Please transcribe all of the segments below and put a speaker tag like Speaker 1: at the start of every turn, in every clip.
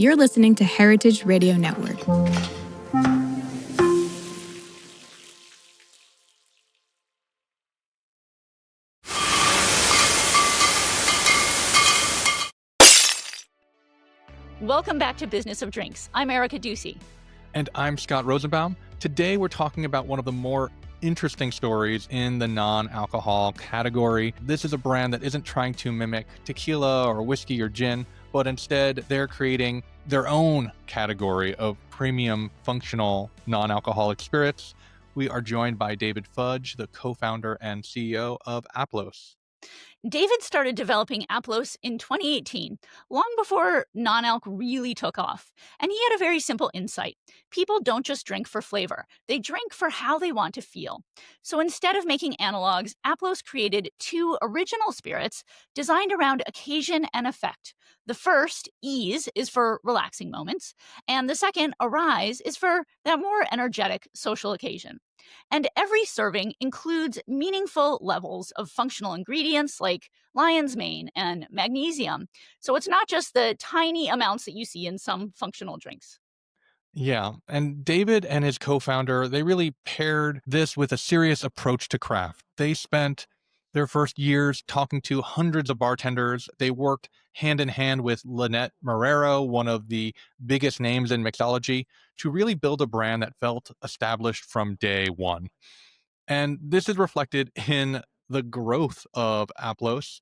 Speaker 1: You're listening to Heritage Radio Network.
Speaker 2: Welcome back to Business of Drinks. I'm Erica Ducey.
Speaker 3: And I'm Scott Rosenbaum. Today we're talking about one of the more interesting stories in the non-alcohol category. This is a brand that isn't trying to mimic tequila or whiskey or gin, but instead they're creating their own category of premium functional non-alcoholic spirits. We are joined by David Fudge, the co-founder and CEO of Aplós.
Speaker 2: David started developing Aplós in 2018, long before non-alc really took off. And he had a very simple insight. People don't just drink for flavor. They drink for how they want to feel. So instead of making analogs, Aplós created two original spirits designed around occasion and effect. The first, Ease, is for relaxing moments, and the second, Arise, is for that more energetic social occasion. And every serving includes meaningful levels of functional ingredients like lion's mane and magnesium. So it's not just the tiny amounts that you see in some functional drinks.
Speaker 3: Yeah, and David and his co-founder, they really paired this with a serious approach to craft. They spent their first years talking to hundreds of bartenders. They worked hand in hand with Lynette Marrero, one of the biggest names in mixology, to really build a brand that felt established from day one. And this is reflected in the growth of Aplós.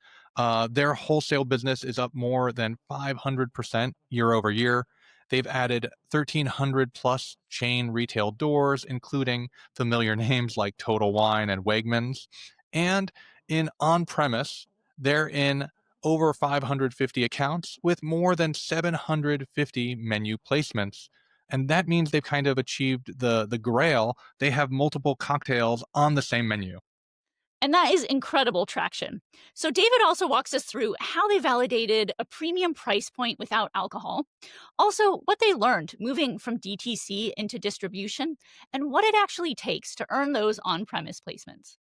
Speaker 3: Their wholesale business is up more than 500% year over year. They've added 1,300 plus chain retail doors, including familiar names like Total Wine and Wegmans. And in on-premise, they're in over 550 accounts with more than 750 menu placements. And that means they've kind of achieved the grail. They have multiple cocktails on the same menu.
Speaker 2: And that is incredible traction. So David also walks us through how they validated a premium price point without alcohol, also what they learned moving from DTC into distribution, and what it actually takes to earn those on-premise placements.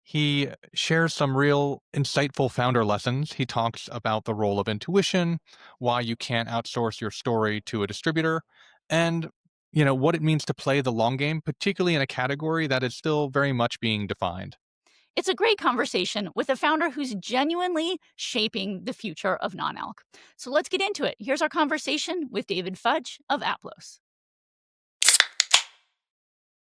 Speaker 3: He shares some real insightful founder lessons. He talks about the role of intuition, why you can't outsource your story to a distributor, and what it means to play the long game, particularly in a category that is still very much being defined.
Speaker 2: It's a great conversation with a founder who's genuinely shaping the future of non-alc. So let's get into it. Here's our conversation with David Fudge of Aplós.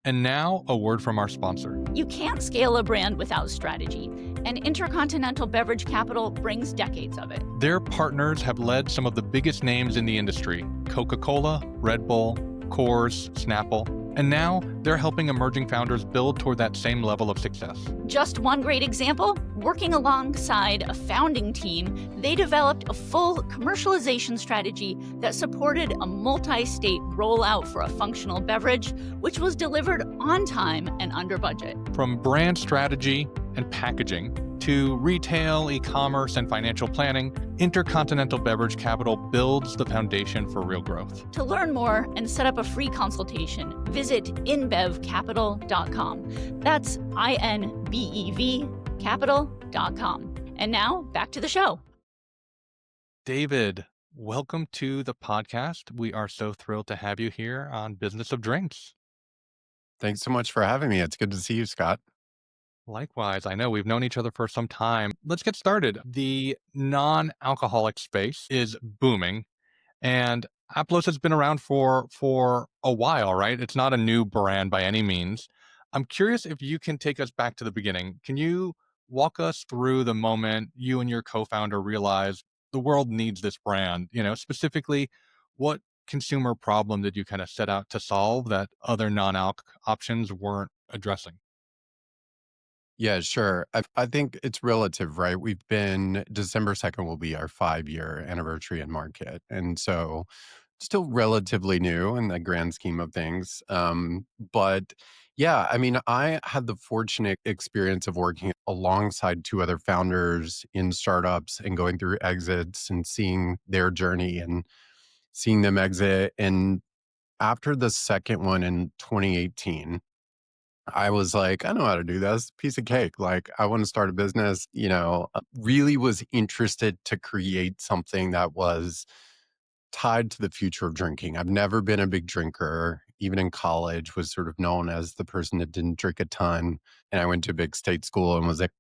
Speaker 3: And now, a word from our sponsor.
Speaker 2: You can't scale a brand without strategy, and Intercontinental Beverage Capital brings decades of it.
Speaker 3: Their partners have led some of the biggest names in the industry: Coca-Cola, Red Bull, Coors, Snapple. And now they're helping emerging founders build toward that same level of success.
Speaker 2: Just one great example, working alongside a founding team, they developed a full commercialization strategy that supported a multi-state rollout for a functional beverage, which was delivered on time and under budget.
Speaker 3: From brand strategy and packaging to retail, e-commerce, and financial planning, Intercontinental Beverage Capital builds the foundation for real growth.
Speaker 2: To learn more and set up a free consultation, visit inbevcapital.com. That's INBEV capital.com. And now, back to the show.
Speaker 3: David, welcome to the podcast. We are so thrilled to have you here on Business of Drinks.
Speaker 4: Thanks so much for having me. It's good to see you, Scott.
Speaker 3: Likewise, I know we've known each other for some time. Let's get started. The non-alcoholic space is booming, and Aplós has been around for a while, right? It's not a new brand by any means. I'm curious if you can take us back to the beginning. Can you walk us through the moment you and your co-founder realized the world needs this brand? Specifically, what consumer problem did you kind of set out to solve that other non-alc options weren't addressing?
Speaker 4: Yeah, sure. I think it's relative, right? December 2nd will be our 5-year anniversary in market. And so still relatively new in the grand scheme of things. But yeah, I mean, I had the fortunate experience of working alongside two other founders in startups and going through exits and seeing their journey and seeing them exit. And after the second one in 2018, I was like, I know how to do this. Piece of cake. Like, I want to start a business, really was interested to create something that was tied to the future of drinking. I've never been a big drinker. Even in college, was sort of known as the person that didn't drink a ton. And I went to a big state school and was at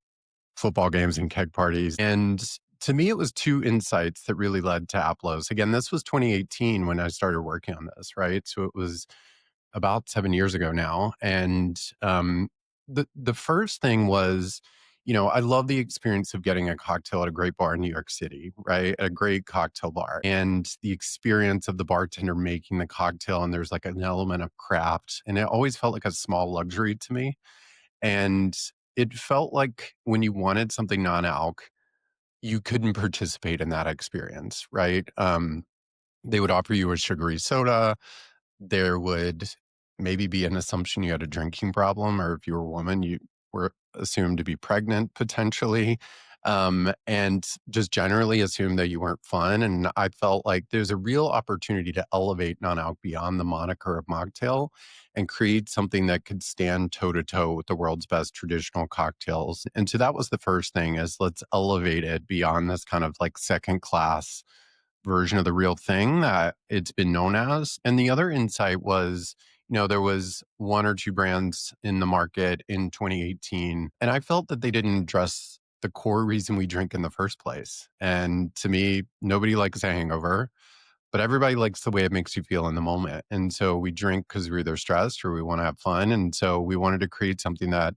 Speaker 4: football games and keg parties. And to me, it was two insights that really led to Aplós. Again, this was 2018 when I started working on this, right? So it was about 7 years ago now. And the first thing was, I love the experience of getting a cocktail at a great bar in New York City, right? At a great cocktail bar. And the experience of the bartender making the cocktail, and there's like an element of craft. And it always felt like a small luxury to me. And it felt like when you wanted something non-alc, you couldn't participate in that experience, right? They would offer you a sugary soda. There would maybe be an assumption you had a drinking problem, or if you were a woman, you were assumed to be pregnant potentially, and just generally assumed that you weren't fun. And I felt like there's a real opportunity to elevate non-alc beyond the moniker of mocktail and create something that could stand toe to toe with the world's best traditional cocktails. And so that was the first thing, is let's elevate it beyond this kind of like second class version of the real thing that it's been known as. And the other insight was, there was one or two brands in the market in 2018, and I felt that they didn't address the core reason we drink in the first place. And to me, nobody likes a hangover, but everybody likes the way it makes you feel in the moment. And so we drink because we're either stressed or we want to have fun. And so we wanted to create something that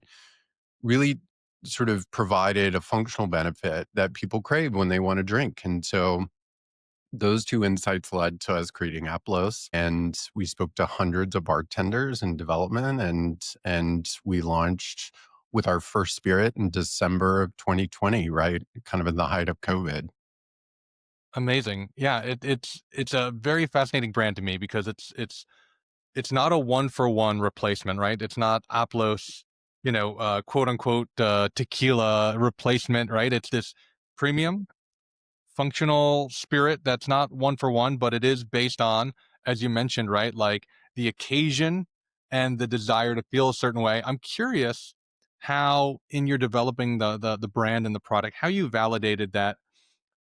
Speaker 4: really sort of provided a functional benefit that people crave when they want to drink. And so those two insights led to us creating Aplós, and we spoke to hundreds of bartenders in development, and we launched with our first spirit in December of 2020, right? Kind of in the height of COVID.
Speaker 3: Amazing. Yeah, it's a very fascinating brand to me because it's not a one for one replacement, right? It's not Aplós, quote unquote tequila replacement, right? It's this premium functional spirit that's not one for one, but it is based on, as you mentioned, right? Like the occasion and the desire to feel a certain way. I'm curious how, in your developing the brand and the product, how you validated that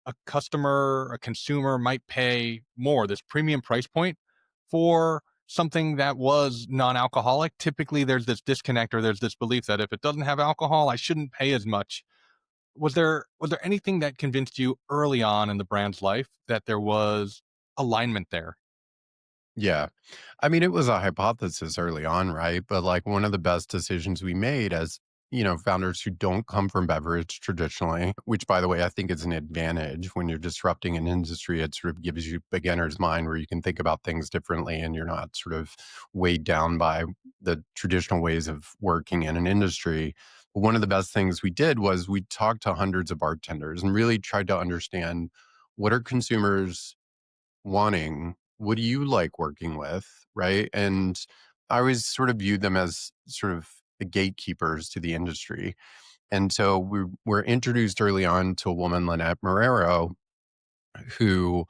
Speaker 3: a customer, a consumer might pay more, this premium price point, for something that was non-alcoholic. Typically, there's this disconnect, or there's this belief that if it doesn't have alcohol, I shouldn't pay as much. Was there anything that convinced you early on in the brand's life that there was alignment there?
Speaker 4: Yeah. I mean, it was a hypothesis early on, right? But like one of the best decisions we made as, founders who don't come from beverage traditionally, which by the way, I think is an advantage when you're disrupting an industry. It sort of gives you beginner's mind where you can think about things differently and you're not sort of weighed down by the traditional ways of working in an industry. But one of the best things we did was we talked to hundreds of bartenders and really tried to understand, what are consumers wanting? What do you like working with? Right. And I always sort of viewed them as sort of the gatekeepers to the industry. And so we were introduced early on to a woman, Lynette Marrero, who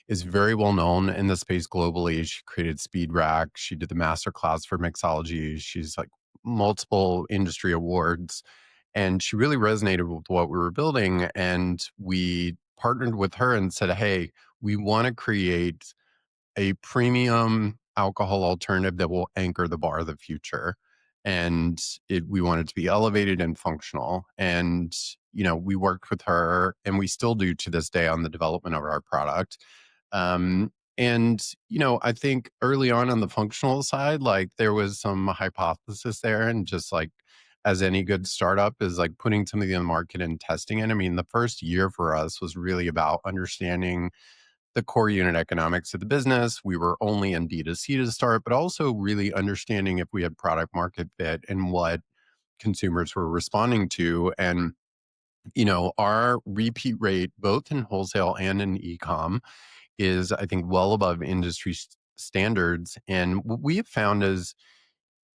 Speaker 4: is very well known in the space globally. She created Speed Rack. She did the master class for mixology. She's like multiple industry awards. And she really resonated with what we were building. And we partnered with her and said, hey, we want to create a premium alcohol alternative that will anchor the bar of the future. And we want it to be elevated and functional. And, we worked with her, and we still do to this day, on the development of our product. And, I think early on the functional side, like there was some hypothesis there, and just like, as any good startup, is like putting something in the market and testing it. I mean, the first year for us was really about understanding the core unit economics of the business. We were only in D2C to start, but also really understanding if we had product market fit and what consumers were responding to. And, our repeat rate, both in wholesale and in e-com, is, I think, well above industry standards. And what we have found is,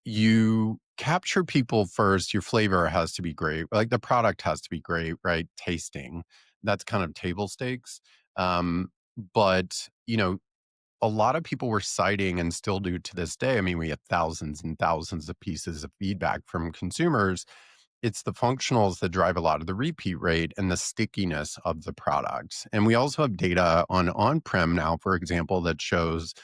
Speaker 4: you capture people first. Your flavor has to be great. Like the product has to be great, right? Tasting. That's kind of table stakes. But, a lot of people were citing, and still do to this day. I mean, we had thousands and thousands of pieces of feedback from consumers it's the functionals that drive a lot of the repeat rate and the stickiness of the product. And we also have data on on-prem now, for example, that shows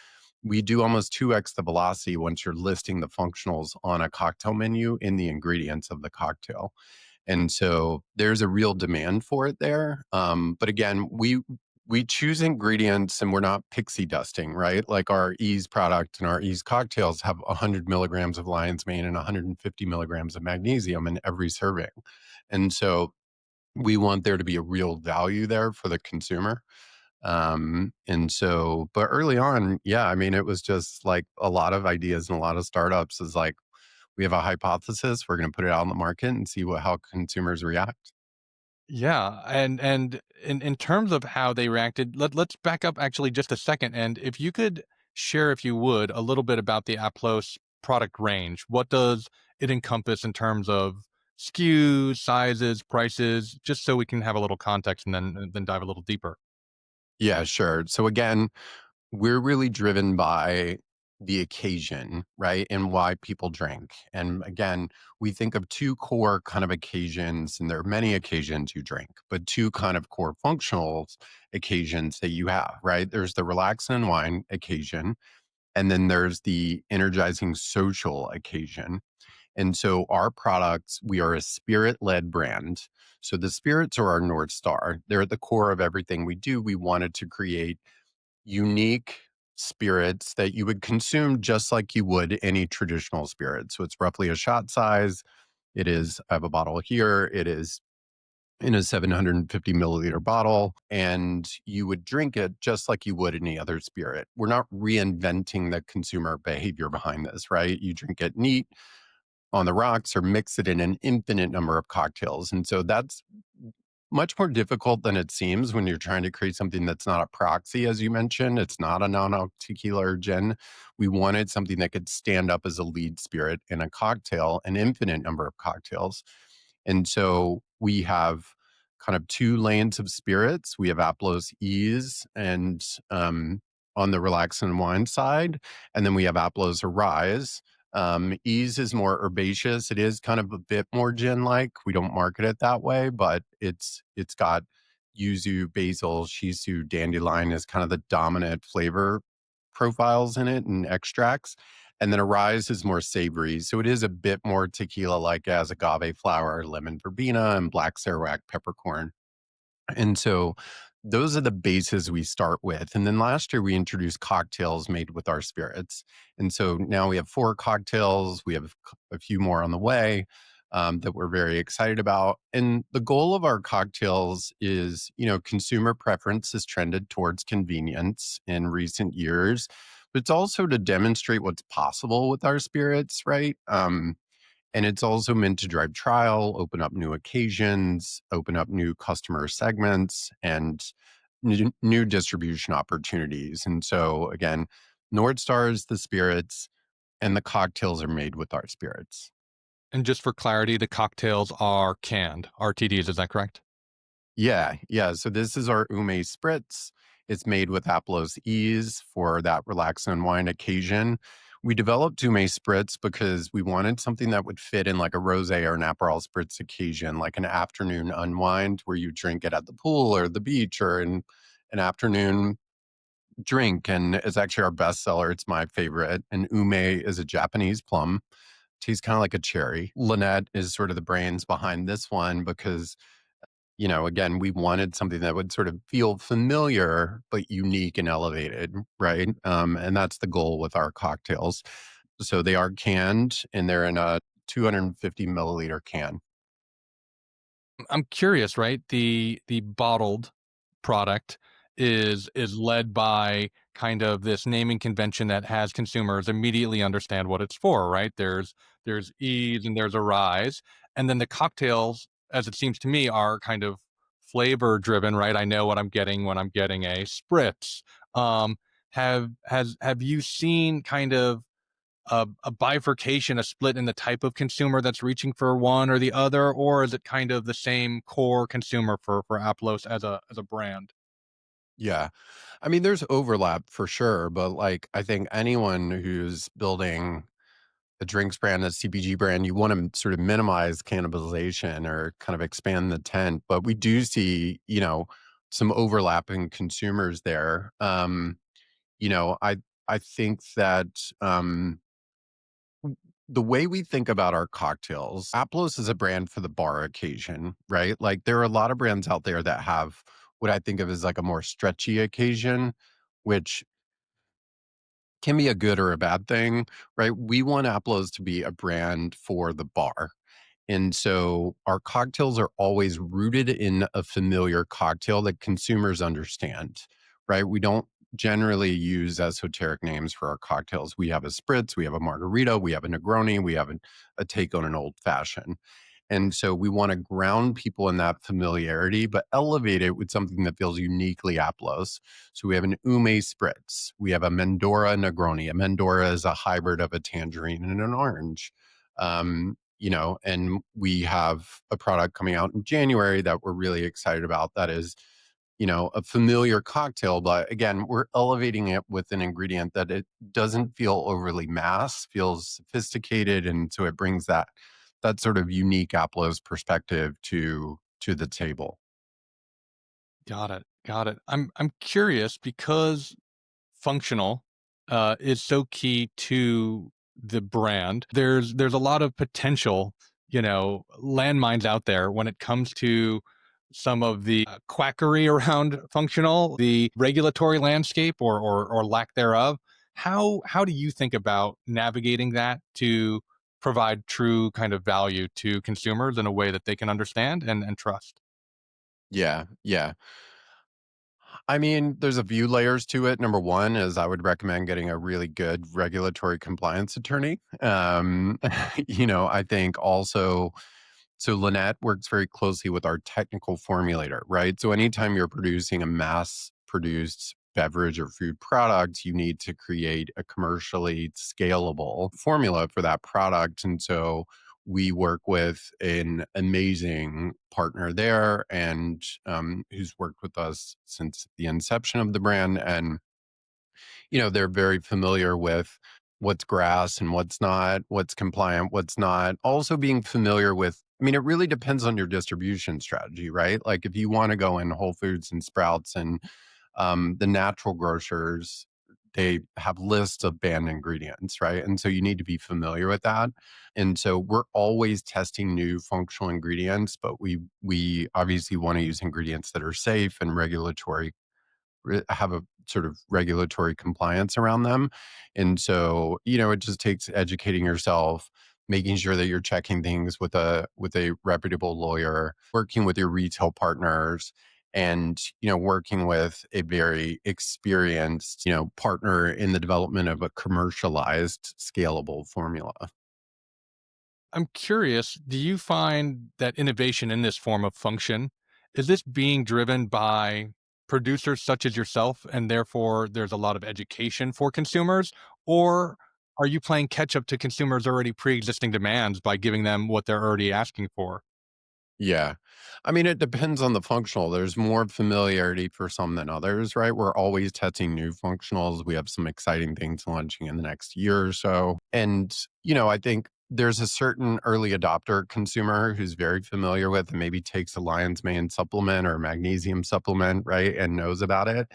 Speaker 4: we do almost 2x the velocity once you're listing the functionals on a cocktail menu in the ingredients of the cocktail. And so there's a real demand for it there. But again, we choose ingredients and we're not pixie dusting, right? Like our Ease product and our Ease cocktails have 100 milligrams of lion's mane and 150 milligrams of magnesium in every serving. And so we want there to be a real value there for the consumer. And so, but early on, yeah, I mean, it was just like a lot of ideas and a lot of startups is like, we have a hypothesis, we're going to put it out in the market and see how consumers react.
Speaker 3: Yeah, and in terms of how they reacted, let's back up actually just a second, and if you could share, if you would, a little bit about the Aplós product range. What does it encompass in terms of SKUs, sizes, prices, just so we can have a little context and then dive a little deeper.
Speaker 4: Yeah, sure. So again, we're really driven by the occasion, right? And why people drink. And again, we think of two core kind of occasions, and there are many occasions you drink, but two kind of core functional occasions that you have, right? There's the relax and unwind occasion, and then there's the energizing social occasion. And so our products, we are a spirit led brand. So the spirits are our North Star. They're at the core of everything we do. We wanted to create unique spirits that you would consume just like you would any traditional spirit. So it's roughly a shot size. It is, I have a bottle here. It is in a 750 milliliter bottle, and you would drink it just like you would any other spirit. We're not reinventing the consumer behavior behind this, right? You drink it neat on the rocks or mix it in an infinite number of cocktails. And so that's much more difficult than it seems when you're trying to create something that's not a proxy, as you mentioned. It's not a non-alc tequila or gin. We wanted something that could stand up as a lead spirit in a cocktail, an infinite number of cocktails. And so we have kind of two lanes of spirits. We have Aplós Ease and on the relax and wine side, and then we have Aplós Arise. Ease is more herbaceous. It is kind of a bit more gin-like. We don't market it that way, but it's got yuzu, basil, shiso, dandelion is kind of the dominant flavor profiles in it and extracts. And then Arise is more savory. So it is a bit more tequila-like as agave flower, lemon verbena, and black Sarawak peppercorn. And so those are the bases we start with. And then last year we introduced cocktails made with our spirits. And so now we have 4 cocktails. We have a few more on the way that we're very excited about. And the goal of our cocktails is, consumer preference has trended towards convenience in recent years, but it's also to demonstrate what's possible with our spirits, right? And it's also meant to drive trial, open up new occasions, open up new customer segments, and new distribution opportunities. And so, again, North Star is the spirits, and the cocktails are made with our spirits.
Speaker 3: And just for clarity, the cocktails are canned RTDs, is that correct?
Speaker 4: Yeah, yeah. So this is our Ume Spritz. It's made with Aplós Ease for that relax and wine occasion. We developed Ume Spritz because we wanted something that would fit in like a rosé or an Aperol Spritz occasion, like an afternoon unwind where you drink it at the pool or the beach or in an afternoon drink. And it's actually our best seller. It's my favorite. And Ume is a Japanese plum. Tastes kind of like a cherry. Lynette is sort of the brains behind this one because again, we wanted something that would sort of feel familiar, but unique and elevated, right? And that's the goal with our cocktails. So they are canned and they're in a 250 milliliter can.
Speaker 3: I'm curious, right? The bottled product is led by kind of this naming convention that has consumers immediately understand what it's for, right? There's ease and there's a rise, and then the cocktails, as it seems to me, are kind of flavor driven, right? I know what I'm getting when I'm getting a spritz. Um, have you seen kind of a bifurcation, a split in the type of consumer that's reaching for one or the other, or is it kind of the same core consumer for Aplos as a brand?
Speaker 4: Yeah. I mean, there's overlap for sure, but like I think anyone who's building a drinks brand, a CPG brand, you want to sort of minimize cannibalization or kind of expand the tent. But we do see, some overlapping consumers there. You know, I think that the way we think about our cocktails, Aplos is a brand for the bar occasion, right? Like there are a lot of brands out there that have what I think of as like a more stretchy occasion, which can be a good or a bad thing, right? We want Aplos to be a brand for the bar. And so our cocktails are always rooted in a familiar cocktail that consumers understand, right? We don't generally use esoteric names for our cocktails. We have a spritz, we have a margarita, we have a Negroni, we have a take on an old fashioned. And so we want to ground people in that familiarity, but elevate it with something that feels uniquely Aplos. So we have an Ume Spritz. We have a Mendora Negroni. A Mendora is a hybrid of a tangerine and an orange. And we have a product coming out in January that we're really excited about that is, a familiar cocktail, but again, we're elevating it with an ingredient that it doesn't feel overly mass, feels sophisticated, and so it brings that sort of unique Aplos perspective to the table.
Speaker 3: Got it. Got it. I'm curious because functional is so key to the brand. There's a lot of potential, landmines out there when it comes to some of the quackery around functional, the regulatory landscape or lack thereof. How do you think about navigating that to provide true kind of value to consumers in a way that they can understand and trust?
Speaker 4: Yeah, yeah. I mean, there's a few layers to it. Number one is I would recommend getting a really good regulatory compliance attorney. I think also, so Lynette works very closely with our technical formulator, right? So anytime you're producing a mass produced beverage or food product, you need to create a commercially scalable formula for that product. And so we work with an amazing partner there and who's worked with us since the inception of the brand. And they're very familiar with what's grass and what's not, what's compliant, what's not. Also being familiar with, I mean, it really depends on your distribution strategy, right? Like if you want to go in Whole Foods and Sprouts and the natural grocers, they have lists of banned ingredients, right? And so you need to be familiar with that. And so we're always testing new functional ingredients, but we obviously want to use ingredients that are safe and have a sort of regulatory compliance around them. And so, it just takes educating yourself, making sure that you're checking things with a reputable lawyer, working with your retail partners and, working with a very experienced, partner in the development of a commercialized scalable formula.
Speaker 3: I'm curious, do you find that innovation in this form of function, is this being driven by producers such as yourself, and therefore there's a lot of education for consumers? Or are you playing catch up to consumers' already pre-existing demands by giving them what they're already asking for?
Speaker 4: Yeah. I mean, it depends on the functional. There's more familiarity for some than others, right? We're always testing new functionals. We have some exciting things launching in the next year or so. And, I think there's a certain early adopter consumer who's very familiar with and maybe takes a lion's mane supplement or magnesium supplement, right? And knows about it.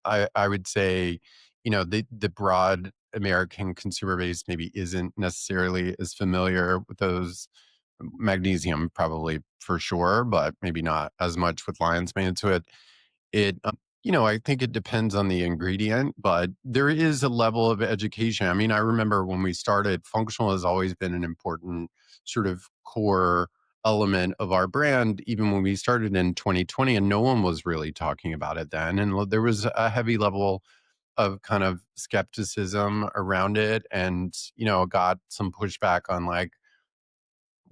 Speaker 4: I would say, the broad American consumer base maybe isn't necessarily as familiar with those. Magnesium probably for sure, but maybe not as much with lion's mane to it. I think it depends on the ingredient, but there is a level of education. I mean, I remember when we started, functional has always been an important sort of core element of our brand, even when we started in 2020, and no one was really talking about it then. And there was a heavy level of kind of skepticism around it and, got some pushback on like,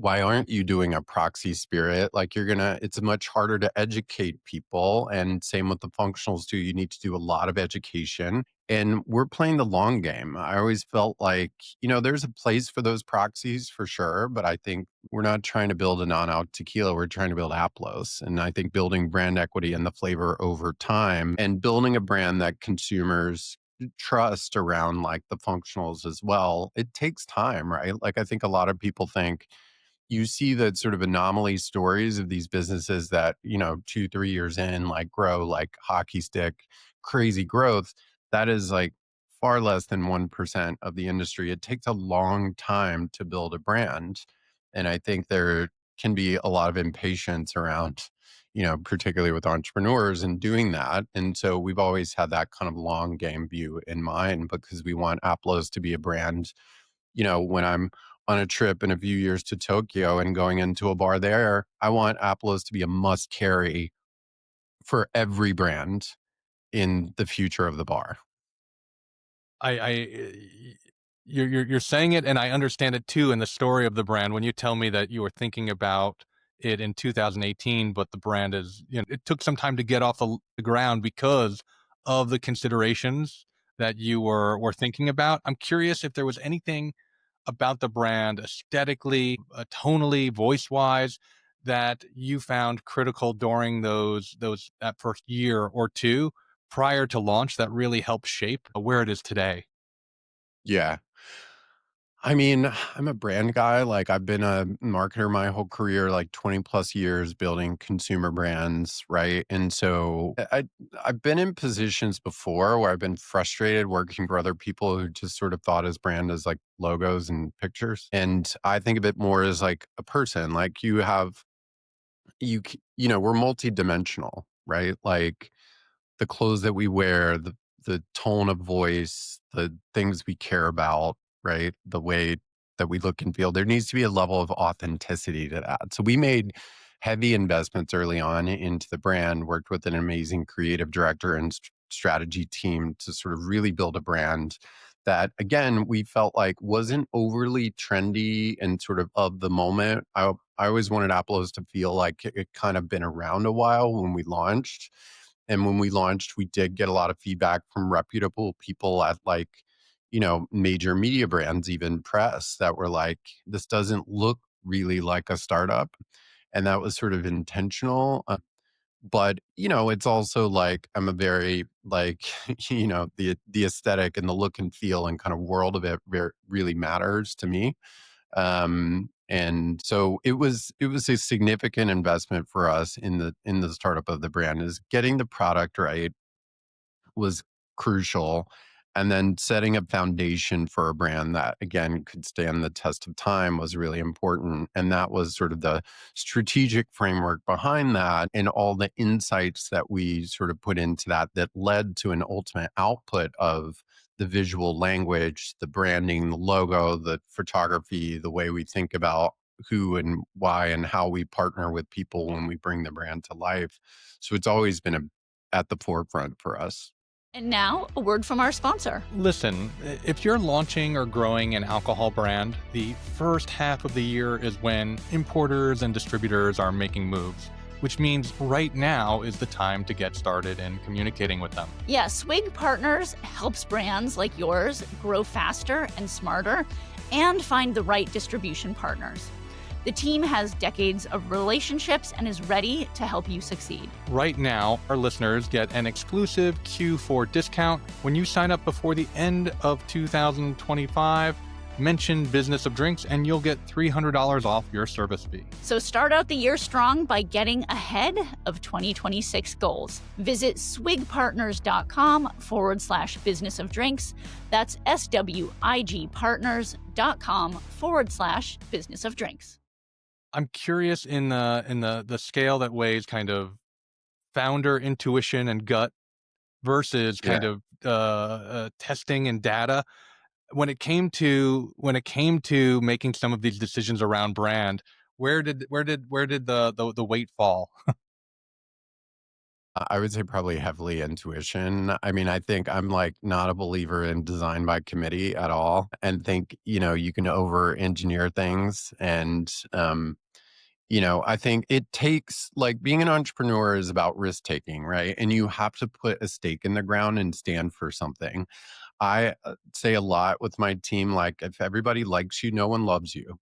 Speaker 4: why aren't you doing a proxy spirit? Like it's much harder to educate people. And same with the functionals too. You need to do a lot of education. And we're playing the long game. I always felt like, there's a place for those proxies for sure. But I think we're not trying to build a non-alc tequila. We're trying to build Aplos. And I think building brand equity and the flavor over time and building a brand that consumers trust around like the functionals as well. It takes time, right? Like I think a lot of people think you see the sort of anomaly stories of these businesses that, 2, 3 years in, like grow like hockey stick, crazy growth. That is like far less than 1% of the industry. It takes a long time to build a brand. And I think there can be a lot of impatience around, particularly with entrepreneurs and doing that. And so we've always had that kind of long game view in mind because we want Aplós to be a brand, when I'm on a trip in a few years to Tokyo and going into a bar there, I want Aplós to be a must carry for every brand in the future of the bar.
Speaker 3: You're saying it, and I understand it too. In the story of the brand, when you tell me that you were thinking about it in 2018, but the brand is, it took some time to get off the ground because of the considerations that you were thinking about. I'm curious if there was anything about the brand aesthetically, tonally, voice wise, that you found critical during that first year or two prior to launch that really helped shape where it is today.
Speaker 4: Yeah. I mean, I'm a brand guy. Like I've been a marketer my whole career, like 20 plus years building consumer brands, right? And so I've been in positions before where I've been frustrated working for other people who just sort of thought as brand as like logos and pictures. And I think of it more as like a person. Like we're multidimensional, right? Like the clothes that we wear, the tone of voice, the things we care about, right? The way that we look and feel. There needs to be a level of authenticity to that. So we made heavy investments early on into the brand, worked with an amazing creative director and strategy team to sort of really build a brand that again we felt like wasn't overly trendy and sort of the moment. I always wanted Aplós to feel like it kind of been around a while when we launched. And when we launched, we did get a lot of feedback from reputable people at like, major media brands, even press, that were like, this doesn't look really like a startup. And that was sort of intentional. But, it's also like I'm a very like, the aesthetic and the look and feel and kind of world of it really matters to me. And so it was a significant investment for us in the startup of the brand. Is getting the product right was crucial, and then setting a foundation for a brand that again could stand the test of time was really important. And that was sort of the strategic framework behind that, and all the insights that we sort of put into that led to an ultimate output of the visual language, the branding, the logo, the photography, the way we think about who and why and how we partner with people when we bring the brand to life. So it's always been at the forefront for us.
Speaker 2: And now, a word from our sponsor.
Speaker 3: Listen, if you're launching or growing an alcohol brand, the first half of the year is when importers and distributors are making moves, which means right now is the time to get started in communicating with them.
Speaker 2: Yeah, Swig Partners helps brands like yours grow faster and smarter and find the right distribution partners. The team has decades of relationships and is ready to help you succeed.
Speaker 3: Right now, our listeners get an exclusive Q4 discount when you sign up before the end of 2025. Mention Business of Drinks and you'll get $300 off your service fee.
Speaker 2: So start out the year strong by getting ahead of 2026 goals. Visit swigpartners.com/business of drinks. That's swigpartners.com/business of drinks.
Speaker 3: I'm curious in the scale that weighs kind of founder intuition and gut versus kind
Speaker 4: Yeah.
Speaker 3: of testing and data. When it came to making some of these decisions around brand, where did the weight fall?
Speaker 4: I would say probably heavily intuition. I mean, I think I'm like not a believer in design by committee at all, and think, you can over engineer things. And, I think it takes like being an entrepreneur is about risk taking, right? And you have to put a stake in the ground and stand for something. I say a lot with my team, like, if everybody likes you, no one loves you.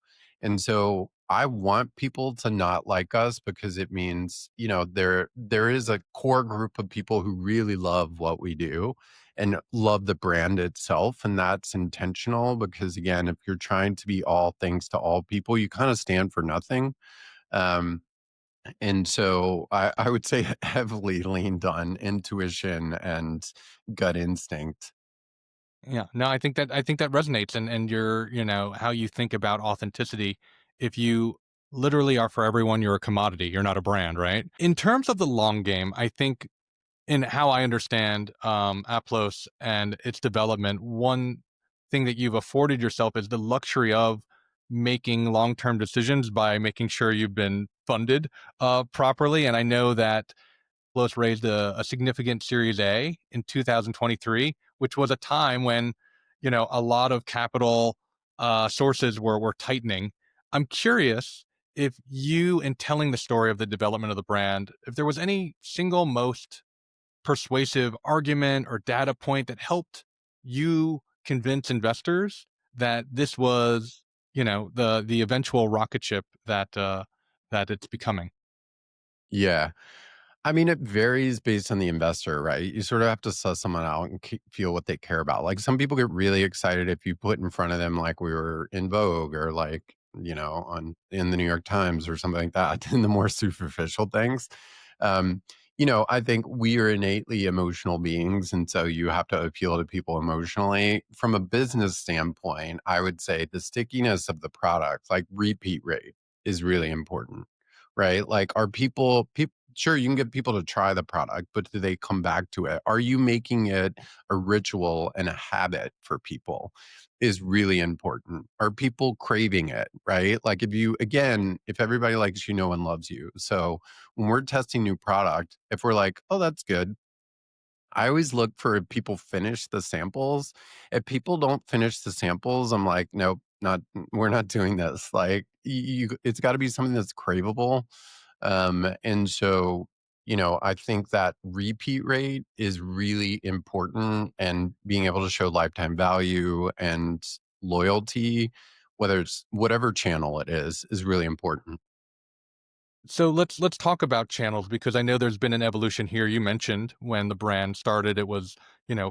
Speaker 4: And so I want people to not like us because it means, there is a core group of people who really love what we do and love the brand itself. And that's intentional because, again, if you're trying to be all things to all people, you kind of stand for nothing. Um, and so I would say heavily leaned on intuition and gut instinct.
Speaker 3: Yeah. No, I think that resonates, and your, how you think about authenticity. If you literally are for everyone, you're a commodity. You're not a brand, right? In terms of the long game, I think in how I understand Aplós and its development, one thing that you've afforded yourself is the luxury of making long-term decisions by making sure you've been funded properly. And I know that Aplós raised a significant Series A in 2023, which was a time when, a lot of capital sources were tightening. I'm curious if you, in telling the story of the development of the brand, if there was any single most persuasive argument or data point that helped you convince investors that this was, the eventual rocket ship that it's becoming.
Speaker 4: Yeah. I mean, it varies based on the investor, right? You sort of have to suss someone out and feel what they care about. Like some people get really excited if you put in front of them, like we were in Vogue or like, on in the New York Times or something like that, and the more superficial things. Um, I think we are innately emotional beings. And so you have to appeal to people emotionally. From a business standpoint, I would say the stickiness of the product, like repeat rate, is really important, right? Like, are people, sure, you can get people to try the product, but do they come back to it? Are you making it a ritual and a habit for people? Is really important. Are people craving it, right? Like, if everybody likes you, no one loves you. So when we're testing new product, if we're like, oh, that's good, I always look for if people finish the samples. If people don't finish the samples, I'm like, nope, not we're not doing this. Like it's got to be something that's craveable. And so, I think that repeat rate is really important, and being able to show lifetime value and loyalty, whether it's whatever channel it is really important.
Speaker 3: So let's talk about channels, because I know there's been an evolution here. You mentioned when the brand started, it was,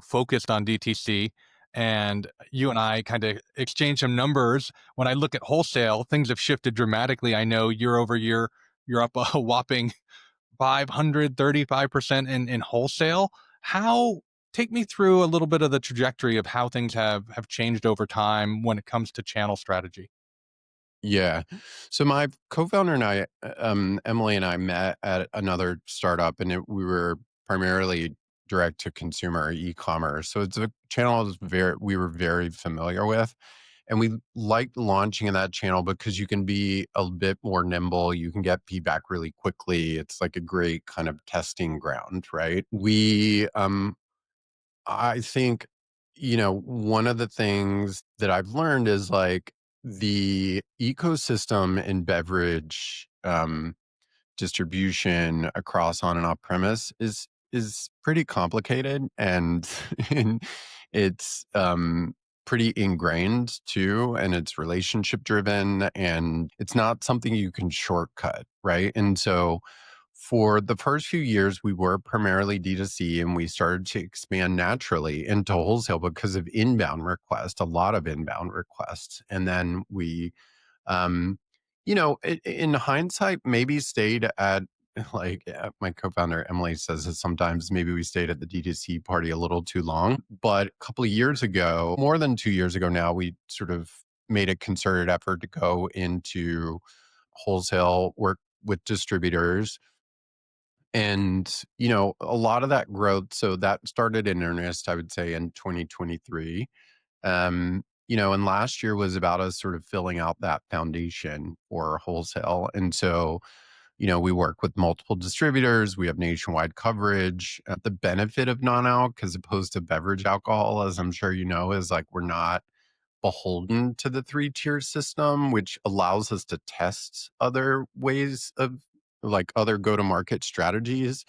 Speaker 3: focused on DTC, and you and I kind of exchanged some numbers. When I look at wholesale, things have shifted dramatically. I know year over year, you're up a whopping 535% in wholesale. How Take me through a little bit of the trajectory of how things have changed over time when it comes to channel strategy.
Speaker 4: Yeah. So my co-founder and I, Emily and I met at another startup, and we were primarily direct to consumer e-commerce. So it's a channel we were very familiar with, and we liked launching in that channel because you can be a bit more nimble. You can get feedback really quickly. It's like a great kind of testing ground, right? I think, one of the things that I've learned is like the ecosystem in beverage distribution across on and off premise is pretty complicated, and and it's pretty ingrained too, and it's relationship driven, and it's not something you can shortcut, right? And so for the first few years, we were primarily D2C, and we started to expand naturally into wholesale because of inbound requests, a lot of inbound requests. And then um, in hindsight, maybe stayed at like my co-founder Emily says that sometimes maybe we stayed at the D2C party a little too long. But a couple of years ago, more than 2 years ago now, we sort of made a concerted effort to go into wholesale work with distributors, and, a lot of that growth, so that started in earnest, I would say, in 2023. And last year was about us sort of filling out that foundation for wholesale. And so, we work with multiple distributors. We have nationwide coverage. The benefit of non-alc as opposed to beverage alcohol, as I'm sure you know, is like we're not beholden to the three-tier system, which allows us to test other ways of like other go-to-market strategies.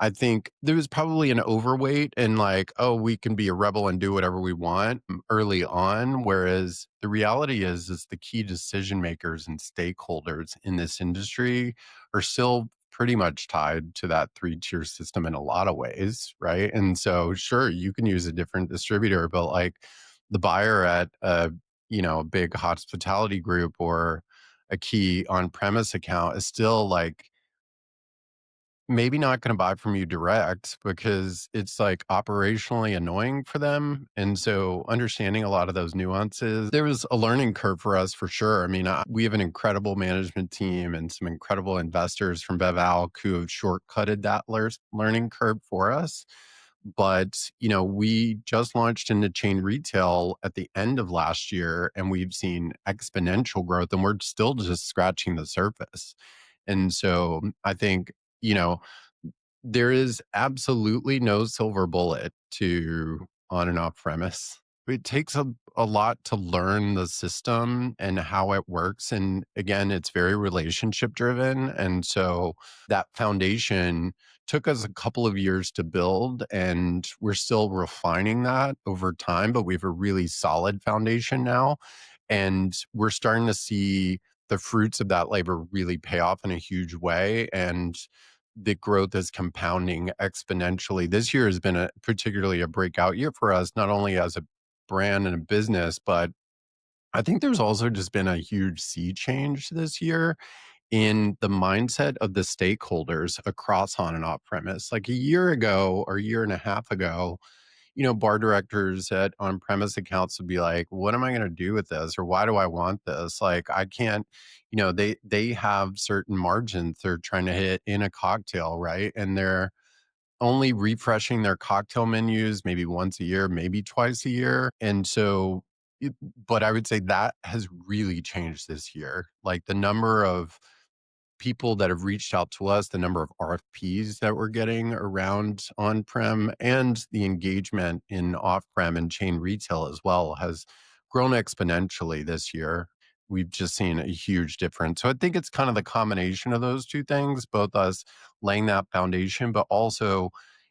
Speaker 4: I think there was probably an overweight in like, oh, we can be a rebel and do whatever we want early on. Whereas the reality is the key decision makers and stakeholders in this industry are still pretty much tied to that three-tier system in a lot of ways, right? And so, sure, you can use a different distributor, but like the buyer at a big hospitality group or a key on-premise account is still like maybe not gonna buy from you direct because it's, like, operationally annoying for them, and so understanding a lot of those nuances there was a learning curve for us for sure. I mean, we have an incredible management team and some incredible investors from Bev who have shortcutted that learning curve for us, but, we just launched into chain retail at the end of last year, and we've seen exponential growth, and we're still just scratching the surface, and so I think, you know, there is absolutely no silver bullet to on and off premise. It takes a lot to learn the system and how it works. And again, it's very relationship driven. And so that foundation took us a couple of years to build, and we're still refining that over time, but we have a really solid foundation now. And we're starting to see the fruits of that labor really pay off in a huge way. And the growth is compounding exponentially. This year has been particularly a breakout year for us, not only as a brand and a business, but I think there's also just been a huge sea change this year in the mindset of the stakeholders across on and off premise. Like a year ago or a year and a half ago, bar directors at on-premise accounts would be like, "What am I going to do with this?" Or "Why do I want this?" Like, I can't, they have certain margins they're trying to hit in a cocktail, right? And they're only refreshing their cocktail menus maybe once a year, maybe twice a year. And so, but I would say that has really changed this year. Like the number of people that have reached out to us, the number of RFPs that we're getting around on-prem, and the engagement in off-prem and chain retail as well has grown exponentially this year. We've just seen a huge difference. So I think it's kind of the combination of those two things, both us laying that foundation, but also,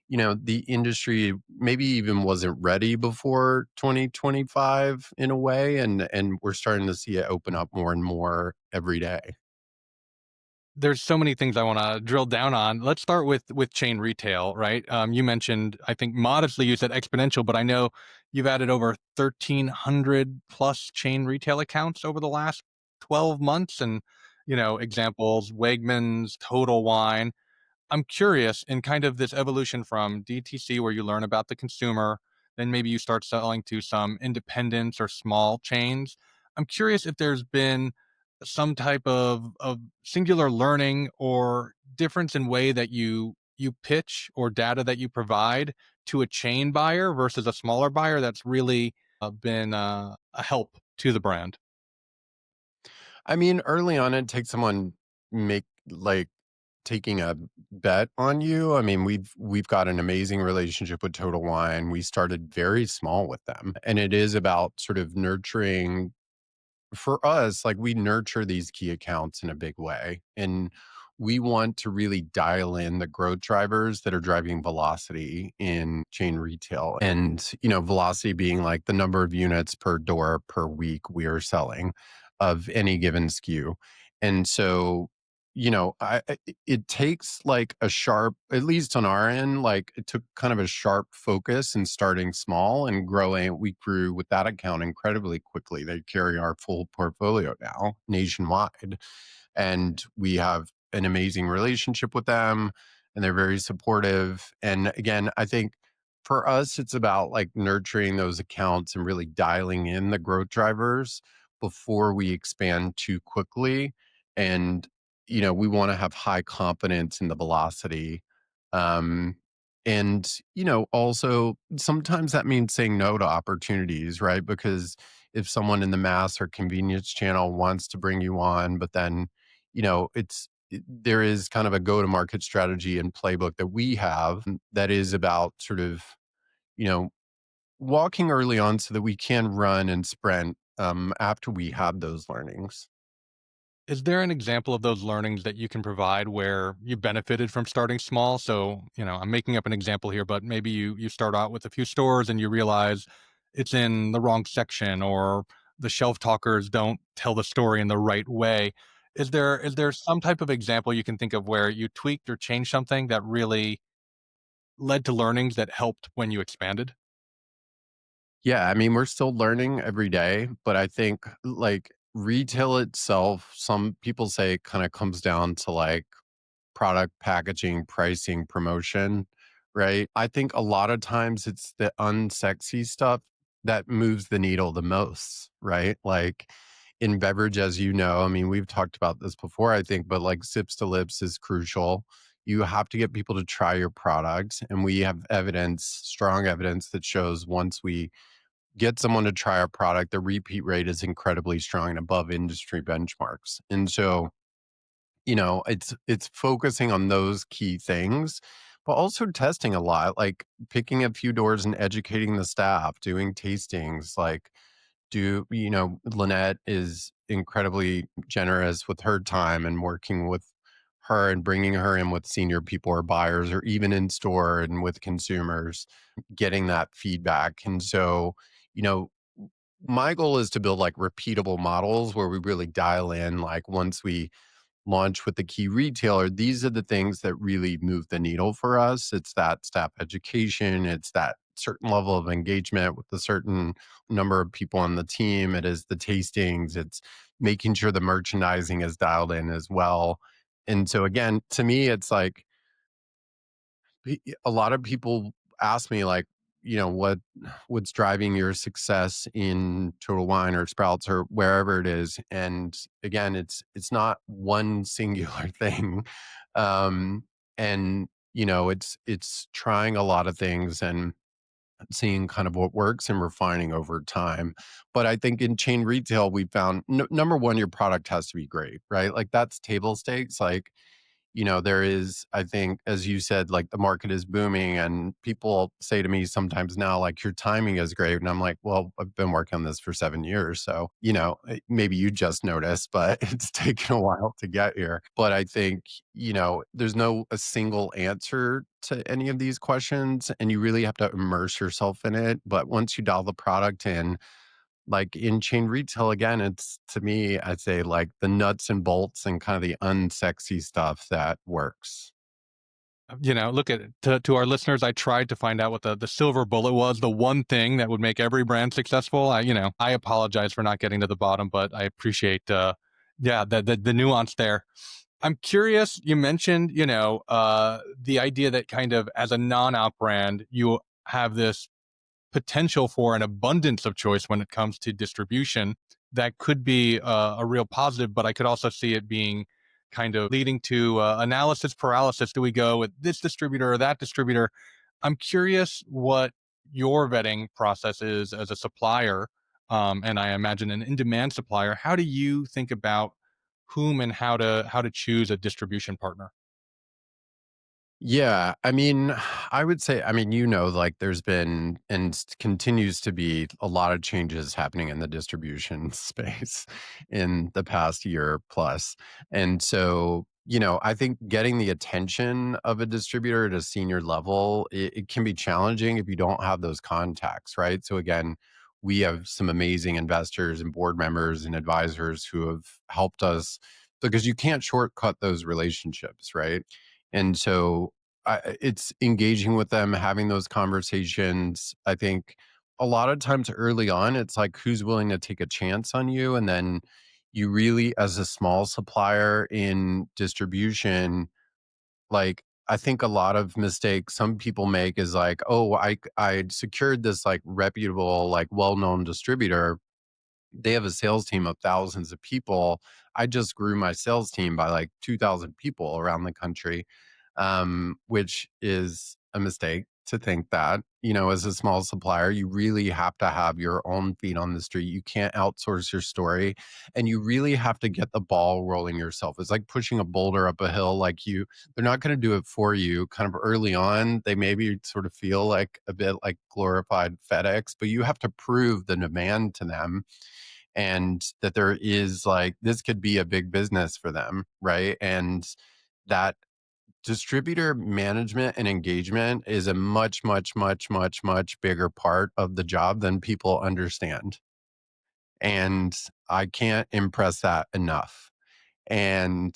Speaker 4: the industry maybe even wasn't ready before 2025 in a way, and we're starting to see it open up more and more every day.
Speaker 3: There's so many things I want to drill down on. Let's start with chain retail, right? You mentioned, I think modestly you said exponential, but I know you've added over 1,300 plus chain retail accounts over the last 12 months, and examples: Wegmans, Total Wine. I'm curious in kind of this evolution from DTC, where you learn about the consumer, then maybe you start selling to some independents or small chains. I'm curious if there's been some type of singular learning or difference in way that you pitch or data that you provide to a chain buyer versus a smaller buyer that's really been a help to the brand.
Speaker 4: I mean, early on, it takes someone make like taking a bet on you. I mean, we've got an amazing relationship with Total Wine. We started very small with them, and it is about sort of nurturing for us, like we nurture these key accounts in a big way. And we want to really dial in the growth drivers that are driving velocity in chain retail. And, velocity being like the number of units per door per week we are selling of any given SKU. And so, it takes like a sharp, at least on our end, like it took kind of a sharp focus and starting small and growing. We grew with that account incredibly quickly. They carry our full portfolio now nationwide. And we have an amazing relationship with them, and they're very supportive. And again, I think for us, it's about like nurturing those accounts and really dialing in the growth drivers before we expand too quickly. And, we want to have high confidence in the velocity. Um, and, also sometimes that means saying no to opportunities, right? Because if someone in the mass or convenience channel wants to bring you on, but then there is kind of a go to market strategy and playbook that we have that is about sort of, you know, walking early on so that we can run and sprint after we have those learnings.
Speaker 3: Is there an example of those learnings that you can provide where you benefited from starting small? So, I'm making up an example here, but maybe you start out with a few stores and you realize it's in the wrong section, or the shelf talkers don't tell the story in the right way. Is there some type of example you can think of where you tweaked or changed something that really led to learnings that helped when you expanded?
Speaker 4: Yeah, I mean, we're still learning every day, but I think like retail itself, some people say it kind of comes down to like product packaging, pricing, promotion, right? I think a lot of times it's the unsexy stuff that moves the needle the most, right? Like in beverage, as you know, I mean, we've talked about this before, I think, but like sips to lips is crucial. You have to get people to try your product. And we have evidence, strong evidence that shows once we get someone to try our product, the repeat rate is incredibly strong and above industry benchmarks. And so, it's focusing on those key things, but also testing a lot, like picking a few doors and educating the staff, doing tastings, like Lynette is incredibly generous with her time and working with her and bringing her in with senior people or buyers or even in store and with consumers, getting that feedback. And so, you know, my goal is to build like repeatable models where we really dial in, like once we launch with the key retailer, these are the things that really move the needle for us. It's that staff education, it's that certain level of engagement with a certain number of people on the team, it is the tastings, it's making sure the merchandising is dialed in as well. And so again, to me, it's like a lot of people ask me like, what's driving your success in Total Wine or Sprouts or wherever it is. And again, it's not one singular thing. Um, and it's trying a lot of things and seeing kind of what works and refining over time. But I think in chain retail, we found number one, your product has to be great, right? Like that's table stakes. Like there is, I think, as you said, like the market is booming, and people say to me sometimes now, like, your timing is great. And I'm like, well, I've been working on this for 7 years. So, maybe you just noticed, but it's taken a while to get here. But I think, there's no a single answer to any of these questions, and you really have to immerse yourself in it. But once you dial the product in, like in chain retail, again, it's to me, I'd say like the nuts and bolts and kind of the unsexy stuff that works.
Speaker 3: Look at it. To our listeners, I tried to find out what the silver bullet was, the one thing that would make every brand successful. I apologize for not getting to the bottom, but I appreciate, yeah, the nuance there. I'm curious. You mentioned, the idea that kind of as a non-alc brand, you have this potential for an abundance of choice when it comes to distribution that could be a real positive, but I could also see it being kind of leading to analysis paralysis. Do we go with this distributor or that distributor? I'm curious what your vetting process is as a supplier, and I imagine an in-demand supplier. How do you think about whom and how to choose a distribution partner?
Speaker 4: Yeah, I mean, I would say, I mean, like there's been and continues to be a lot of changes happening in the distribution space in the past year plus. And so, I think getting the attention of a distributor at a senior level, it can be challenging if you don't have those contacts, right? So again, we have some amazing investors and board members and advisors who have helped us because you can't shortcut those relationships, right? And so it's engaging with them, having those conversations. I think a lot of times early on, it's like who's willing to take a chance on you. And then you really, as a small supplier in distribution, like I think a lot of mistakes some people make is like, oh, I secured this like reputable, like well-known distributor. They have a sales team of thousands of people. I just grew my sales team by like 2,000 people around the country, which is a mistake to think that. As a small supplier, you really have to have your own feet on the street. You can't outsource your story, and you really have to get the ball rolling yourself. It's like pushing a boulder up a hill. They're not going to do it for you. Kind of early on, they maybe sort of feel like a bit like glorified FedEx, but you have to prove the demand to them. and that there is like, this could be a big business for them, right? And that distributor management and engagement is a much, much, much, much, much bigger part of the job than people understand. And I can't impress that enough. And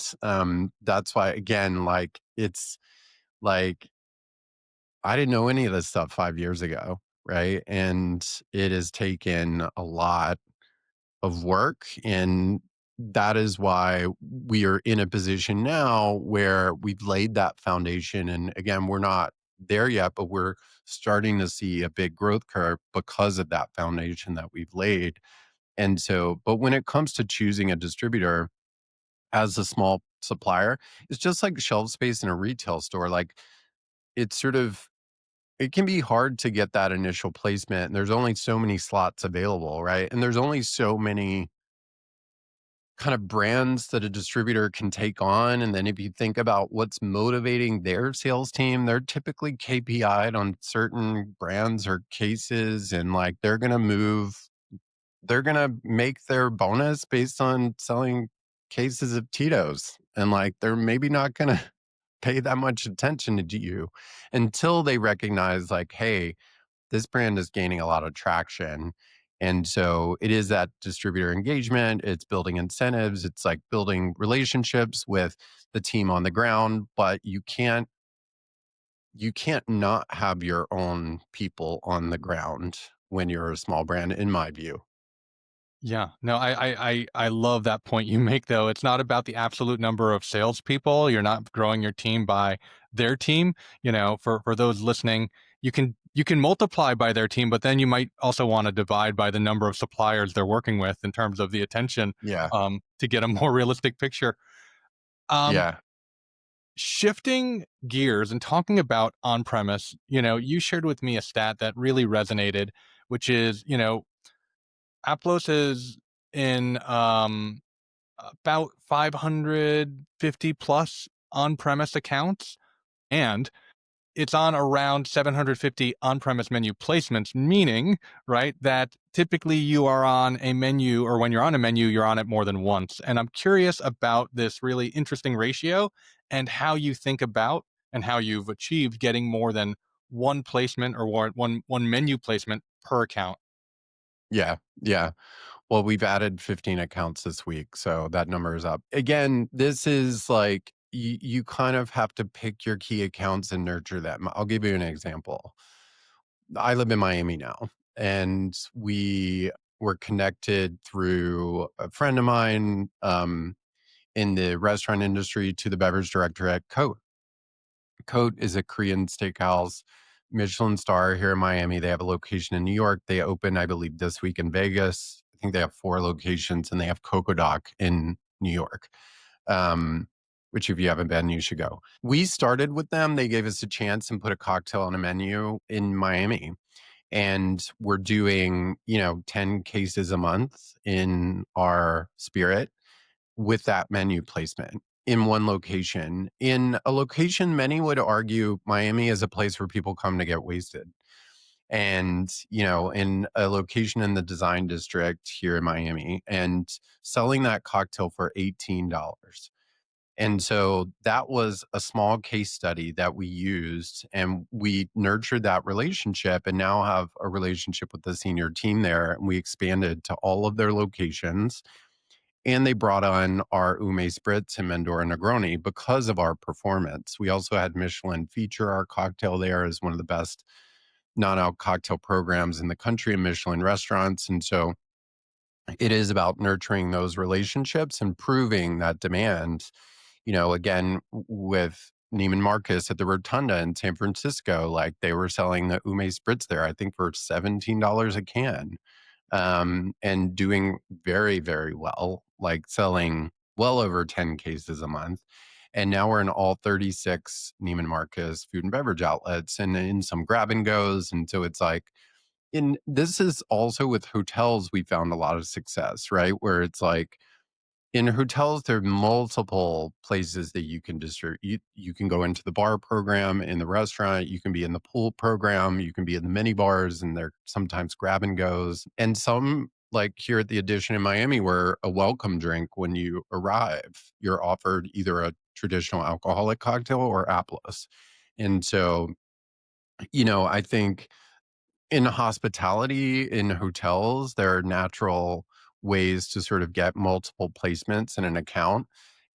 Speaker 4: that's why, again, like, it's like, I didn't know any of this stuff 5 years ago, right? And it has taken a lot of work. And that is why we are in a position now where we've laid that foundation. And again, we're not there yet, but we're starting to see a big growth curve because of that foundation that we've laid. And so, but when it comes to choosing a distributor as a small supplier, it's just like shelf space in a retail store. Like, it's sort of, it can be hard to get that initial placement. And there's only so many slots available, right? And there's only so many kind of brands that a distributor can take on. And then if you think about what's motivating their sales team, they're typically KPI'd on certain brands or cases. And like, they're going to make their bonus based on selling cases of Tito's. And like, they're maybe not going to pay that much attention to you until they recognize, like, hey, this brand is gaining a lot of traction. And so it is that distributor engagement, it's building incentives, it's like building relationships with the team on the ground, but you can't not have your own people on the ground when you're a small brand, in my view.
Speaker 3: Yeah. No, I love that point you make though. It's not about the absolute number of salespeople. You're not growing your team by their team. For those listening, you can multiply by their team, but then you might also want to divide by the number of suppliers they're working with in terms of the attention,
Speaker 4: Yeah.
Speaker 3: to get a more realistic picture. Um,
Speaker 4: Yeah.
Speaker 3: Shifting gears and talking about on-premise, you shared with me a stat that really resonated, which is, Aplós is in about 550 plus on-premise accounts, and it's on around 750 on-premise menu placements, meaning, right, that typically you are on a menu, or when you're on a menu, you're on it more than once. And I'm curious about this really interesting ratio and how you think about and how you've achieved getting more than one placement or one menu placement per account.
Speaker 4: Yeah. Yeah. Well, we've added 15 accounts this week, so that number is up. Again, this is like, you kind of have to pick your key accounts and nurture them. I'll give you an example. I live in Miami now, and we were connected through a friend of mine in the restaurant industry to the beverage director at Coat. Coat is a Korean steakhouse, Michelin star here in Miami. They have a location in New York. They open, I believe, this week in Vegas. I think they have 4 locations, and they have Coco Dock in New York. Um, which, if you haven't been, you should go. We started with them. They gave us a chance and put a cocktail on a menu in Miami. And we're doing, 10 cases a month in our spirit with that menu placement in one location. In a location, many would argue Miami is a place where people come to get wasted. And, in a location in the design district here in Miami, and selling that cocktail for $18. And so that was a small case study that we used, and we nurtured that relationship and now have a relationship with the senior team there. And we expanded to all of their locations, and they brought on our Ume Spritz and Mendora Negroni because of our performance. We also had Michelin feature our cocktail there as one of the best non-alc cocktail programs in the country in Michelin restaurants. And so it is about nurturing those relationships and proving that demand. Again, with Neiman Marcus at the Rotunda in San Francisco, like, they were selling the Ume Spritz there, I think for $17 a can, and doing very, very well, like selling well over 10 cases a month. And now we're in all 36 Neiman Marcus food and beverage outlets, and in some grab and goes. And so it's like, this is also with hotels, we found a lot of success, right? Where it's like, in hotels, there are multiple places that you can distribute. You can go into the bar program in the restaurant. You can be in the pool program. You can be in the mini bars, and they're sometimes grab and goes. And some like here at the Edition in Miami, where a welcome drink when you arrive, you're offered either a traditional alcoholic cocktail or Aplós. And so, I think in hospitality, in hotels, there are natural ways to sort of get multiple placements in an account.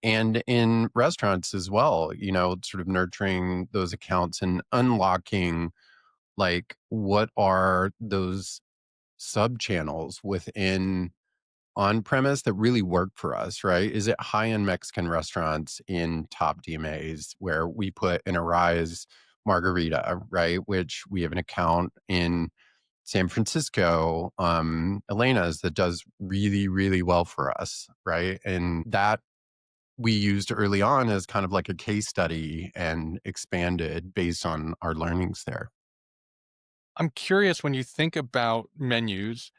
Speaker 4: And in restaurants as well, sort of nurturing those accounts and unlocking like what are those sub channels within on premise that really work for us, right? Is it high end Mexican restaurants in top DMAs where we put an Arise margarita, right? Which we have an account in San Francisco, Elena's, that does really, really well for us, right? And that we used early on as kind of like a case study and expanded based on our learnings there.
Speaker 3: I'm curious when you think about menus,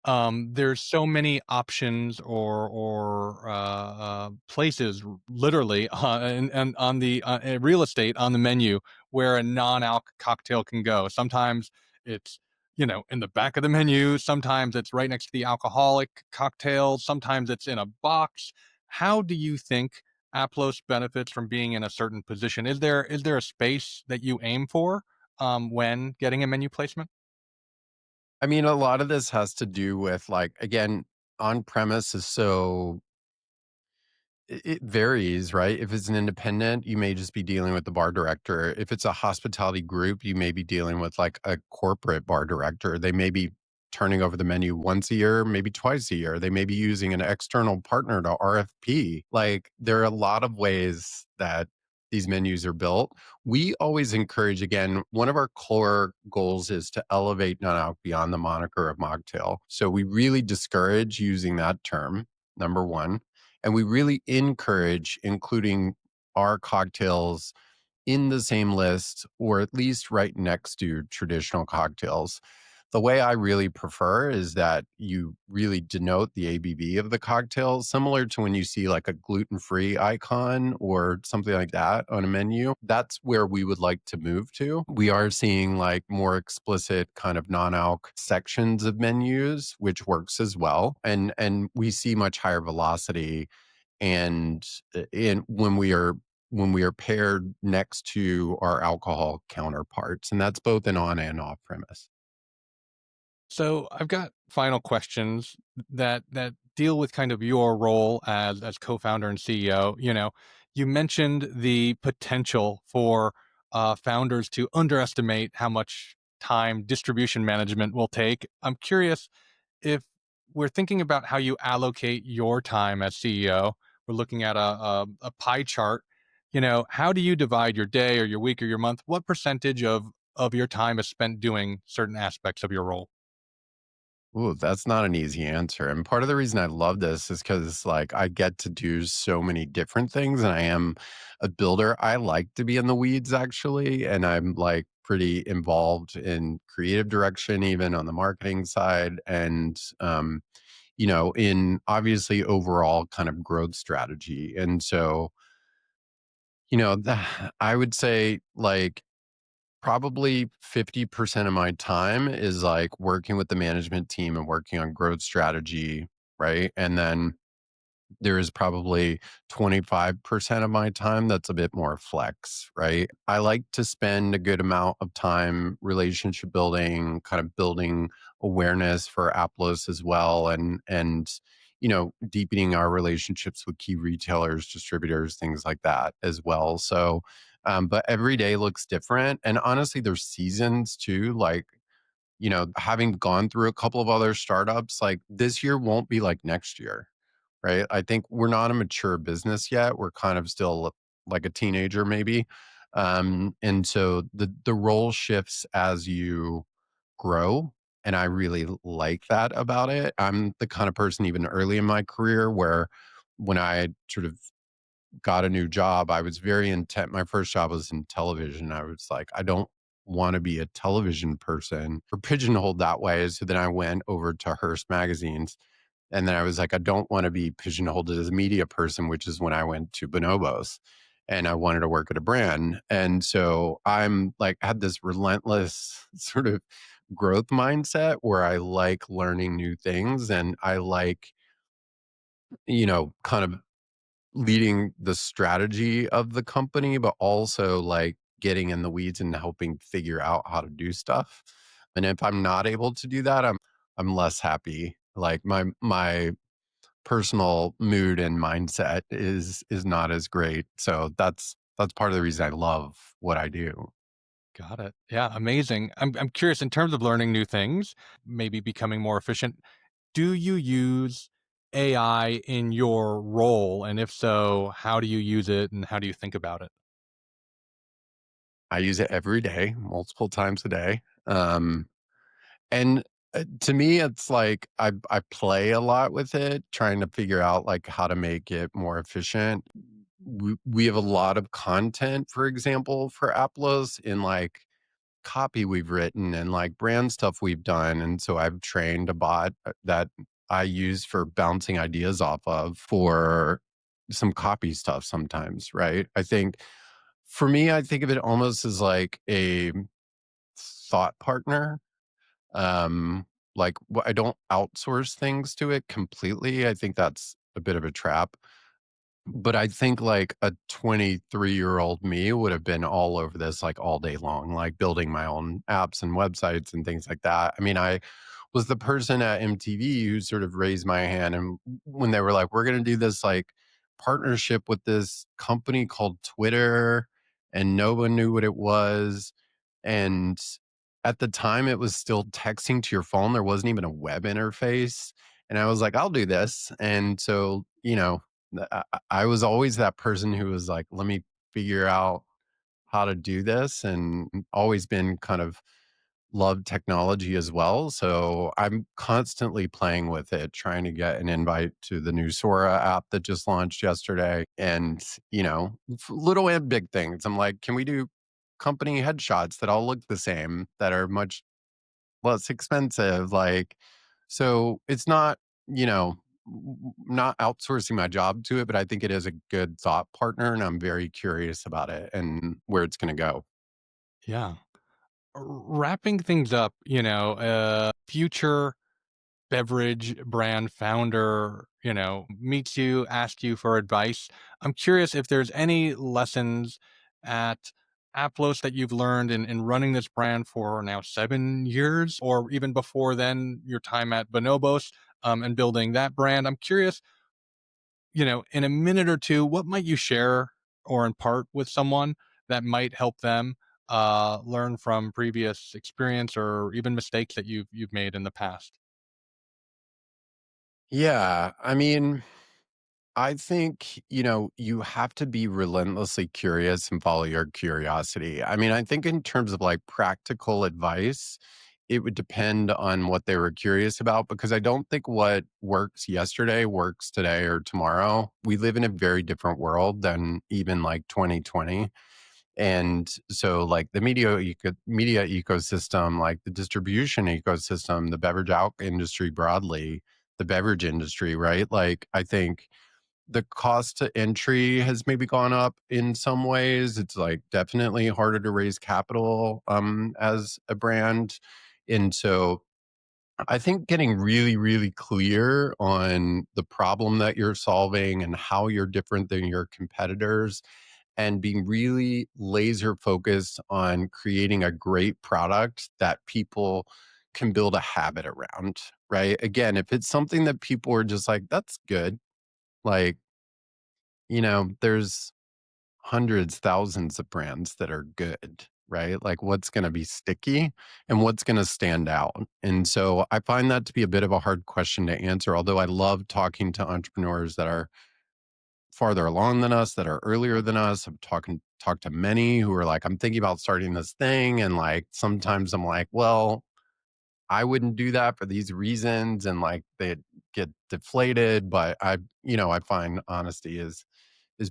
Speaker 3: there's so many options or places literally and on the real estate on the menu where a non-alc cocktail can go. Sometimes it's in the back of the menu. Sometimes it's right next to the alcoholic cocktail. Sometimes it's in a box. How do you think Aplos benefits from being in a certain position? Is there a space that you aim for when getting a menu placement?
Speaker 4: I mean, a lot of this has to do with like, again, on premise is so it varies, right? If it's an independent, you may just be dealing with the bar director. If it's a hospitality group, you may be dealing with like a corporate bar director. They may be turning over the menu once a year, maybe twice a year. They may be using an external partner to RFP. Like there are a lot of ways that these menus are built. We always encourage, again, one of our core goals is to elevate non-alc beyond the moniker of mocktail. So we really discourage using that term, number one. And we really encourage including our cocktails in the same list or at least right next to traditional cocktails. The way I really prefer is that you really denote the ABV of the cocktail, similar to when you see like a gluten free icon or something like that on a menu. That's where we would like to move to. We are seeing like more explicit kind of non-alc sections of menus, which works as well. And we see much higher velocity and in when we are paired next to our alcohol counterparts, and that's both in on and off premise.
Speaker 3: So I've got final questions that deal with kind of your role as co-founder and CEO. You mentioned the potential for founders to underestimate how much time distribution management will take. I'm curious if we're thinking about how you allocate your time as CEO. We're looking at a pie chart. How do you divide your day or your week or your month? What percentage of your time is spent doing certain aspects of your role?
Speaker 4: Ooh, that's not an easy answer. And part of the reason I love this is because like I get to do so many different things and I am a builder. I like to be in the weeds actually. And I'm like pretty involved in creative direction, even on the marketing side. And in obviously overall kind of growth strategy. And so, I would say like probably 50% of my time is like working with the management team and working on growth strategy, right? And then there is probably 25% of my time that's a bit more flex, right? I like to spend a good amount of time relationship building, kind of building awareness for Aplos as well and deepening our relationships with key retailers, distributors, things like that as well. So but every day looks different. And honestly, there's seasons too. Like, having gone through a couple of other startups, like this year won't be like next year, right? I think we're not a mature business yet. We're kind of still like a teenager, maybe. And so the role shifts as you grow. And I really like that about it. I'm the kind of person, even early in my career, where when I sort of got a new job, I was very intent. My first job was in television. I was like, I don't want to be a television person or pigeonholed that way. So then I went over to Hearst magazines. And then I was like, I don't want to be pigeonholed as a media person, which is when I went to Bonobos and I wanted to work at a brand. And so I'm like, had this relentless sort of growth mindset where I like learning new things and I like, kind of leading the strategy of the company, but also like getting in the weeds and helping figure out how to do stuff. And if I'm not able to do that, I'm less happy. Like my personal mood and mindset is not as great. So that's part of the reason I love what I do.
Speaker 3: Got it. Yeah, amazing. I'm curious in terms of learning new things, maybe becoming more efficient. Do you use AI in your role? And if so, how do you use it and how do you think about it?
Speaker 4: I use it every day, multiple times a day. And to me, it's like I play a lot with it, trying to figure out like how to make it more efficient. We have a lot of content, for example, for Aplós in like copy we've written and like brand stuff we've done. And so I've trained a bot that I use for bouncing ideas off of for some copy stuff sometimes, right? I think for me, I think of it almost as like a thought partner. Like I don't outsource things to it completely. I think that's a bit of a trap. But I think like a 23-year-old me would have been all over this like all day long, like building my own apps and websites and things like that. I mean, I was the person at MTV who sort of raised my hand and when they were like, we're going to do this like partnership with this company called Twitter and no one knew what it was. And at the time it was still texting to your phone. There wasn't even a web interface. And I was like, I'll do this. And so, I was always that person who was like, let me figure out how to do this and always been kind of love technology as well. So I'm constantly playing with it, trying to get an invite to the new Sora app that just launched yesterday. And, little and big things. I'm like, can we do company headshots that all look the same, that are much less expensive? Like, so it's not, not outsourcing my job to it, but I think it is a good thought partner. And I'm very curious about it and where it's going to go.
Speaker 3: Yeah. Wrapping things up, future beverage brand founder, meets you, asks you for advice. I'm curious if there's any lessons at Aplos that you've learned in running this brand for now 7 years, or even before then, your time at Bonobos and building that brand. I'm curious, in a minute or two, what might you share or impart with someone that might help them learn from previous experience or even mistakes that you've made in the past?
Speaker 4: Yeah. I mean, I think, you have to be relentlessly curious and follow your curiosity. I mean, I think in terms of like practical advice, it would depend on what they were curious about because I don't think what works yesterday works today or tomorrow. We live in a very different world than even like 2020. And so like the media ecosystem, like the distribution ecosystem, the beverage alc industry broadly, the beverage industry, right? Like I think the cost to entry has maybe gone up in some ways. It's like definitely harder to raise capital as a brand. And so I think getting really, really clear on the problem that you're solving and how you're different than your competitors and being really laser focused on creating a great product that people can build a habit around, right? Again, if it's something that people are just like, that's good, like, there's hundreds, thousands of brands that are good, right? Like what's going to be sticky and what's going to stand out. And so I find that to be a bit of a hard question to answer, although I love talking to entrepreneurs that are farther along than us, that are earlier than us. I've talked to many who are like, I'm thinking about starting this thing. And like sometimes I'm like, well, I wouldn't do that for these reasons. And like they get deflated. But I find honesty is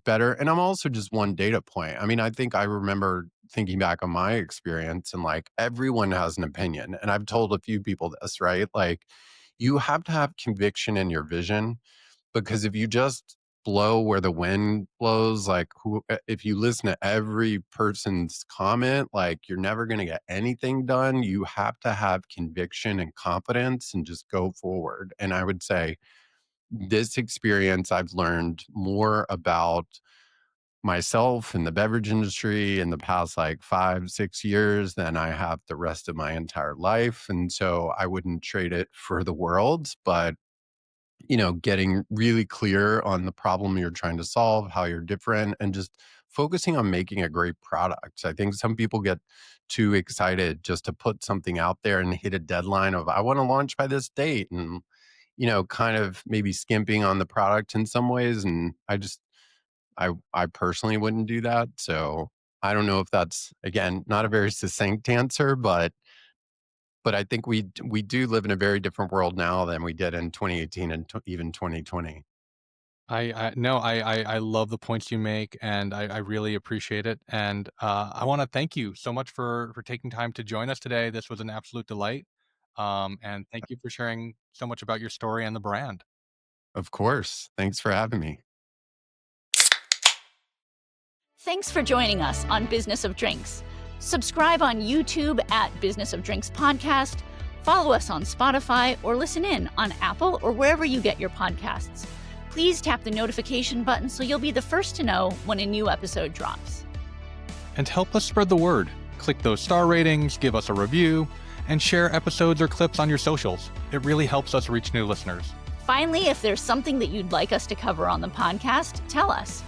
Speaker 4: better. And I'm also just one data point. I mean, I think I remember thinking back on my experience and like everyone has an opinion. And I've told a few people this, right? Like you have to have conviction in your vision because if you just blow where the wind blows. Like, if you listen to every person's comment, like, you're never going to get anything done. You have to have conviction and confidence and just go forward. And I would say this experience, I've learned more about myself and the beverage industry in the past like 5, 6 years than I have the rest of my entire life. And so I wouldn't trade it for the world, but getting really clear on the problem you're trying to solve, how you're different, and just focusing on making a great product. I think some people get too excited just to put something out there and hit a deadline of, I want to launch by this date, and, kind of maybe skimping on the product in some ways. And I personally wouldn't do that. So I don't know if that's, again, not a very succinct answer, but I think we do live in a very different world now than we did in 2018 and even 2020.
Speaker 3: I no, I love the points you make, and I really appreciate it. And I want to thank you so much for taking time to join us today. This was an absolute delight. And thank you for sharing so much about your story and the brand.
Speaker 4: Of course. Thanks for having me.
Speaker 2: Thanks for joining us on Business of Drinks. Subscribe on YouTube at Business of Drinks Podcast, follow us on Spotify, or listen in on Apple or wherever you get your podcasts. Please tap the notification button so you'll be the first to know when a new episode drops.
Speaker 3: And help us spread the word. Click those star ratings, give us a review, and share episodes or clips on your socials. It really helps us reach new listeners.
Speaker 2: Finally, if there's something that you'd like us to cover on the podcast, tell us.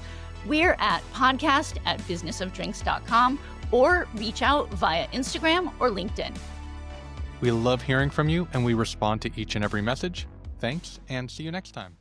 Speaker 2: We're at podcast@businessofdrinks.com or reach out via Instagram or LinkedIn.
Speaker 3: We love hearing from you, and we respond to each and every message. Thanks, and see you next time.